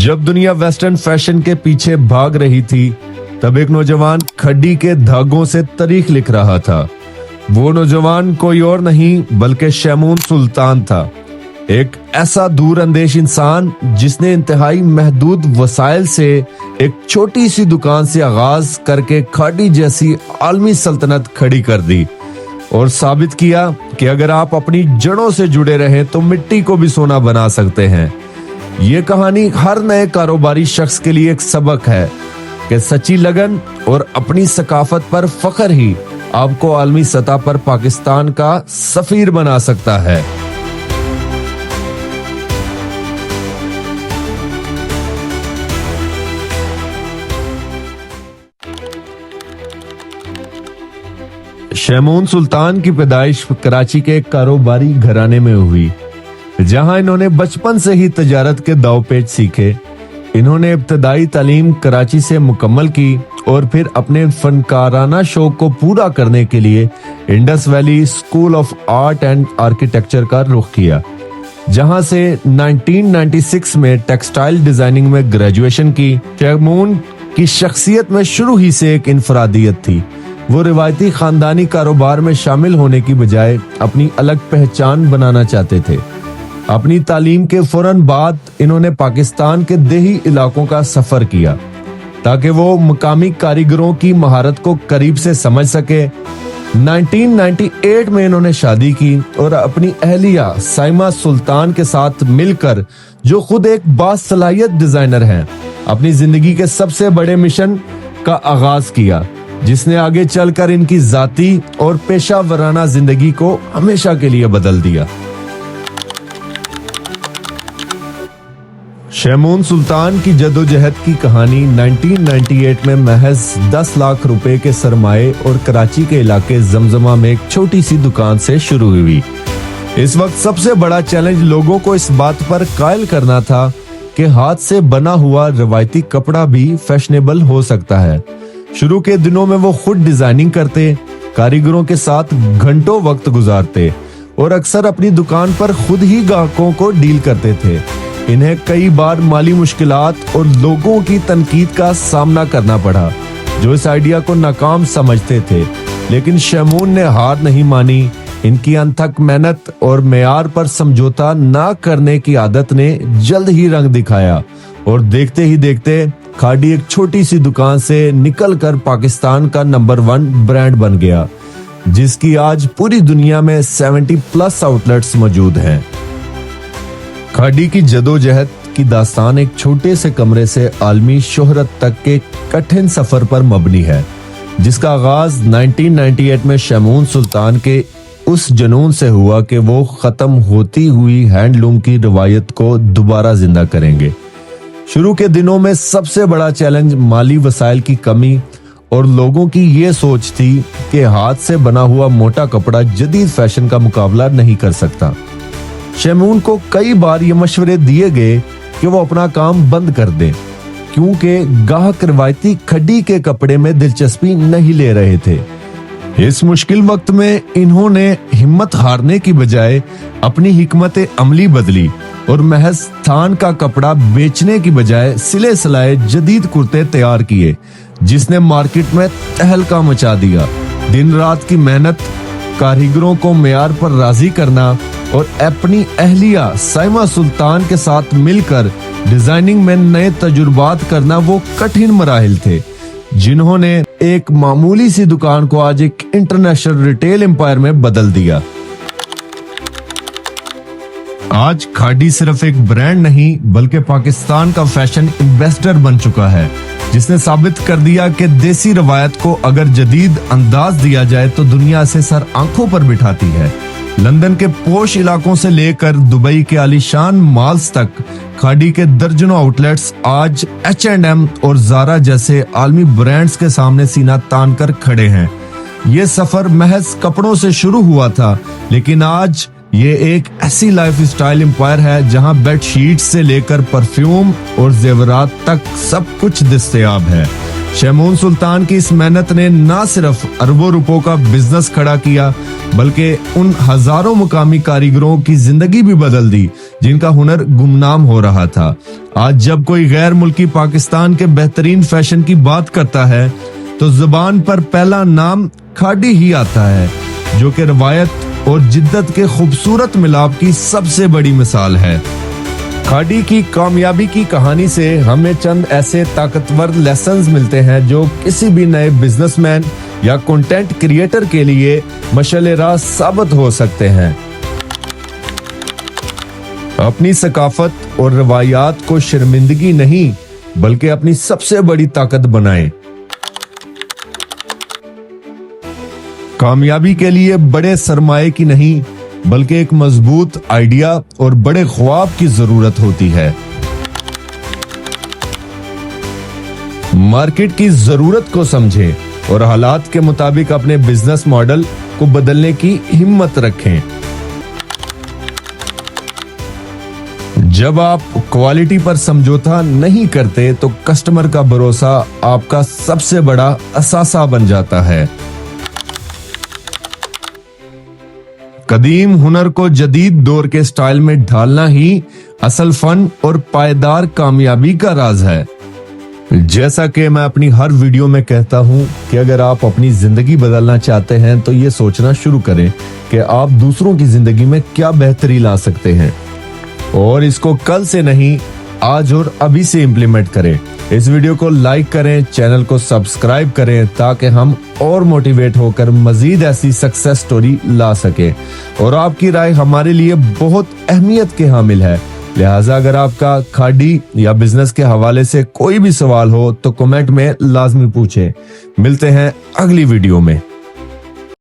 जब दुनिया western fashion के पीछे भाग रही थी, तब एक नौजवान खड्डी के धागों से तारीख लिख रहा था। वो नौजवान कोई और नहीं बल्कि शैमून सुल्तान था, एक ऐसा दूरअंदेश इंसान जिसने इंतहाई महदूद वसाइल से एक छोटी सी दुकान से आगाज करके खाड़ी जैसी आलमी सल्तनत खड़ी कर दी और साबित किया कि अगर आप अपनी जड़ों से जुड़े रहें तो मिट्टी को भी सोना बना सकते हैं। ये कहानी हर नए कारोबारी शख्स के लिए एक सबक है कि सच्ची लगन और अपनी सकाफत पर फख्र ही आपको आलमी सतह पर पाकिस्तान का सफीर बना सकता है। शैमून सुल्तान की पैदाइश कराची के एक कारोबारी घराने में हुई, जहां इन्होंने बचपन से ही तजारत के दांव-पेच सीखे। इन्होंने इब्तदाई तालीम कराची से मुकम्मल की और फिर अपने फनकाराना शौक को पूरा करने के लिए Indus valley school of art and architecture का रुख किया, जहां से 1996 में टेक्सटाइल डिजाइनिंग में ग्रेजुएशन की। शैमून की शख्सियत में शुरू ही से एक इनफरादियत थी। वो रिवायती खानदानी कारोबार में शामिल होने की बजाय अपनी अलग पहचान बनाना चाहते थे। अपनी तालीम के फौरन बाद इन्होंने पाकिस्तान के देही इलाकों का सफर किया ताकि वो मकामी कारीगरों की महारत को करीब से समझ सके। 1998 में इन्होंने शादी की और अपनी अहलिया साइमा सुल्तान के साथ मिलकर, जो खुद एक बासलाहियत डिजाइनर हैं, अपनी जिंदगी के सबसे बड़े मिशन का आगाज किया, जिसने आगे चलकर इनकी जाती और पेशा वराना जिंदगी को हमेशा के लिए बदल दिया। शैमून सुल्तान की जदोजहद की कहानी 1998 में महज 10 लाख रुपए के सरमाए और कराची के इलाके जमजमा में एक छोटी सी दुकान से शुरू हुई। इस वक्त सबसे बड़ा चैलेंज लोगों को इस बात पर कायल करना था कि हाथ से बना हुआ रवायती कपड़ा भी फैशनेबल हो सकता है। शुरू के दिनों में वो खुद डिजाइनिंग करते, कारीगरों के साथ घंटों वक्त गुजारते और अक्सर अपनी दुकान पर खुद ही ग्राहकों को डील करते थे। इन्हें कई बार माली मुश्किलात और लोगों की तनकीद का सामना करना पड़ा, जो इस आइडिया को नाकाम समझते थे, लेकिन शैमून ने हार नहीं मानी। इनकी अनथक मेहनत और मेयार पर समझौता ना करने की आदत ने जल्द ही रंग दिखाया और देखते ही देखते खाड़ी एक छोटी सी दुकान से निकलकर पाकिस्तान का नंबर 1 ब्रांड बन गया, जिसकी आज पूरी दुनिया में 70+ आउटलेट्स मौजूद हैं। खाड़ी की जदोजहद की दास्तान एक छोटे से कमरे से आलमी शोहरत तक के कठिन सफर पर मबनी है, जिसका आगाज 1998 में शैमून सुल्तान के उस जुनून से हुआ कि वो खत्म होती हुई हैंडलूम की रवायत को दोबारा जिंदा करेंगे। शुरू के दिनों में सबसे बड़ा चैलेंज माली वसाइल की कमी और लोगों की ये सोच थी कि हाथ से बना हुआ मोटा कपड़ा जदीद फैशन का मुकाबला नहीं कर सकता। शैमून को कई बार ये मशवरे दिए गए कि वो अपना काम बंद कर दें, क्योंकि गाहक रिवायती खड्डी के कपड़े में दिलचस्पी नहीं ले रहे थे। इस मुश्किल वक्त में इन्होंने हिम्मत हारने की बजाय अपनी हिकमत अमली बदली और महज थान का कपड़ा बेचने की बजाय सिले सिलाए जदीद कुर्ते तैयार किए, जिसने मार्केट में तहलका मचा दिया। दिन रात की मेहनत, कारीगरों को मेयार पर राजी करना और अपनी अहलिया साइमा सुल्तान के साथ मिलकर डिजाइनिंग में नए तजुर्बात करना वो कठिन मराहिल थे, जिन्होंने एक मामूली सी दुकान को आज एक इंटरनेशनल रिटेल एम्पायर में बदल दिया। आज खाड़ी सिर्फ एक ब्रांड नहीं बल्कि पाकिस्तान का फैशन एम्बेसडर बन चुका है, जिसने साबित कर दिया कि देसी रवायत को अगर जदीद अंदाज दिया जाए तो दुनिया से सर आंखों पर बिठाती है। लंदन के पोश इलाकों से लेकर दुबई के आलीशान मॉल्स तक खाड़ी के दर्जनों आउटलेट्स आज H&M और ज़ारा जैसे आलमी ब्रांड्स के सामने सीना तान कर खड़े हैं। ये सफर महज कपड़ों से शुरू हुआ था, लेकिन आज ये एक ऐसी लाइफस्टाइल एम्पायर है जहां बेडशीट से लेकर परफ्यूम और जेवरात तक सब कुछ दस्तयाब है। शमून सुल्तान की इस मेहनत ने न सिर्फ अरबों रुपयों का बिजनेस खड़ा किया, बल्कि उन हजारों मुकामी कारीगरों की जिंदगी भी बदल दी जिनका हुनर गुमनाम हो रहा था। आज जब कोई गैर मुल्की पाकिस्तान के बेहतरीन फैशन की बात करता है तो जुबान पर पहला नाम खाड़ी ही आता है, जो कि रवायत और जिद्दत के खूबसूरत मिलाप की सबसे बड़ी मिसाल है। खाड़ी की कामयाबी की कहानी से हमें चंद ऐसे ताकतवर लेसन्स मिलते हैं जो किसी भी नए बिजनेसमैन या कंटेंट क्रिएटर के लिए मशाल राह साबित हो सकते हैं। अपनी सकाफत और रवायात को शर्मिंदगी नहीं बल्कि अपनी सबसे बड़ी ताकत बनाएं। कामयाबी के लिए बड़े सरमाए की नहीं बल्कि एक मजबूत आइडिया और बड़े ख्वाब की जरूरत होती है। मार्केट की जरूरत को समझें और हालात के मुताबिक अपने बिजनेस मॉडल को बदलने की हिम्मत रखें। जब आप क्वालिटी पर समझौता नहीं करते तो कस्टमर का भरोसा आपका सबसे बड़ा असासा बन जाता है। कदीम हुनर को जदीद दौर के स्टाइल में ढालना ही असल फन और पायदार कामयाबी का राज है। जैसा कि मैं अपनी हर वीडियो में कहता हूं कि अगर आप अपनी जिंदगी बदलना चाहते हैं तो ये सोचना शुरू करें कि आप दूसरों की जिंदगी में क्या बेहतरी ला सकते हैं, और इसको कल से नहीं आज और अभी से इम्प्लीमेंट करें। इस वीडियो को लाइक करें, चैनल को सब्सक्राइब करें ताकि हम और मोटिवेट होकर मजीद ऐसी सक्सेस स्टोरी ला सके। और आपकी राय हमारे लिए बहुत अहमियत के हामिल है, लिहाजा अगर आपका खाड़ी या बिजनेस के हवाले से कोई भी सवाल हो तो कमेंट में लाजमी पूछें। मिलते हैं अगली वीडियो में।